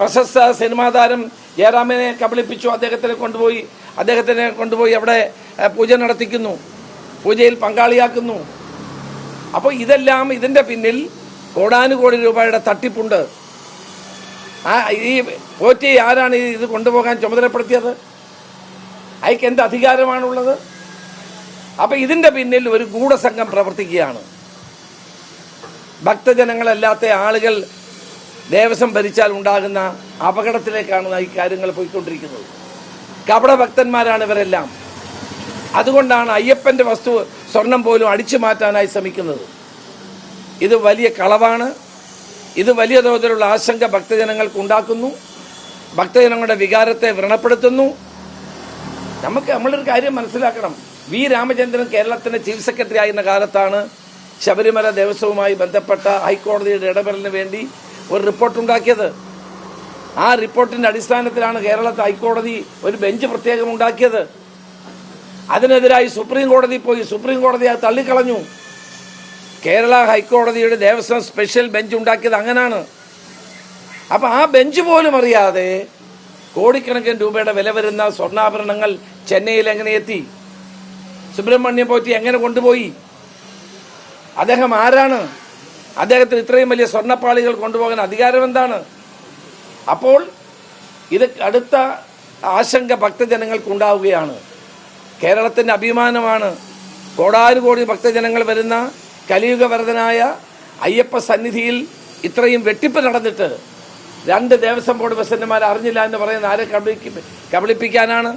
പ്രശസ്ത സിനിമാ താരം ജയറാമിനെ കബളിപ്പിച്ചു. അദ്ദേഹത്തിനെ കൊണ്ടുപോയി അവിടെ പൂജ നടത്തിക്കുന്നു, പൂജയിൽ പങ്കാളിയാക്കുന്നു. അപ്പോൾ ഇതെല്ലാം ഇതിൻ്റെ പിന്നിൽ കോടാനുകോടി രൂപയുടെ തട്ടിപ്പുണ്ട്. ഈ പോറ്റി ആരാണ് ഇത് കൊണ്ടുപോകാൻ ചുമതലപ്പെടുത്തിയത്? അയക്ക് എന്ത് അധികാരമാണുള്ളത്? അപ്പം ഇതിൻ്റെ പിന്നിൽ ഒരു ഗൂഢസംഘം പ്രവർത്തിക്കുകയാണ്. ഭക്തജനങ്ങളല്ലാത്ത ആളുകൾ ദേവസ്വം ഭരിച്ചാൽ ഉണ്ടാകുന്ന അപകടത്തിലേക്കാണ് ഈ കാര്യങ്ങൾ പോയിക്കൊണ്ടിരിക്കുന്നത്. കപടഭക്തന്മാരാണ് ഇവരെല്ലാം. അതുകൊണ്ടാണ് അയ്യപ്പൻ്റെ വസ്തു സ്വർണം പോലും അടിച്ചു മാറ്റാനായി ശ്രമിക്കുന്നത്. ഇത് വലിയ കളവാണ്. ഇത് വലിയ തോതിലുള്ള ആശങ്ക ഭക്തജനങ്ങൾക്ക് ഉണ്ടാക്കുന്നു, ഭക്തജനങ്ങളുടെ വികാരത്തെ വ്രണപ്പെടുത്തുന്നു. നമ്മളൊരു കാര്യം മനസ്സിലാക്കണം. വി രാമചന്ദ്രൻ കേരളത്തിൻ്റെ ചീഫ് സെക്രട്ടറി ആയിരുന്ന കാലത്താണ് ശബരിമല ദേവസ്വവുമായി ബന്ധപ്പെട്ട ഹൈക്കോടതിയുടെ ഇടപെടലിന് വേണ്ടി ഒരു റിപ്പോർട്ടുണ്ടാക്കിയത്. ആ റിപ്പോർട്ടിൻ്റെ അടിസ്ഥാനത്തിലാണ് കേരളത്തെ ഹൈക്കോടതി ഒരു ബെഞ്ച് പ്രത്യേകം ഉണ്ടാക്കിയത്. അതിനെതിരായി സുപ്രീം കോടതി പോയി. സുപ്രീം കോടതി അത് തള്ളിക്കളഞ്ഞു. കേരള ഹൈക്കോടതിയുടെ ദേവസ്വം സ്പെഷ്യൽ ബെഞ്ച് ഉണ്ടാക്കിയത് അങ്ങനാണ്. അപ്പം ആ ബെഞ്ച് പോലും അറിയാതെ കോടിക്കണക്കിന് രൂപയുടെ വില വരുന്ന സ്വർണ്ണാഭരണങ്ങൾ ചെന്നൈയിൽ എങ്ങനെ എത്തി? സുബ്രഹ്മണ്യം പോറ്റി എങ്ങനെ കൊണ്ടുപോയി? അദ്ദേഹം ആരാണ്? അദ്ദേഹത്തിന് ഇത്രയും വലിയ സ്വർണ്ണപ്പാളികൾ കൊണ്ടുപോകാൻ അധികാരം എന്താണ്? അപ്പോൾ ഇത് അടുത്ത ആശങ്ക ഭക്തജനങ്ങൾക്കുണ്ടാവുകയാണ്. കേരളത്തിൻ്റെ അഭിമാനമാണ്. കോടാനുകോടി ഭക്തജനങ്ങൾ വരുന്ന കലിയുഗവരതനായ അയ്യപ്പ സന്നിധിയിൽ ഇത്രയും വെട്ടിപ്പ് നടന്നിട്ട് 2 ദേവസ്വം ബോർഡ് പ്രസിഡന്റുമാർ അറിഞ്ഞില്ല എന്ന് പറയുന്ന ആരെ കബളിപ്പിക്കാനാണ്?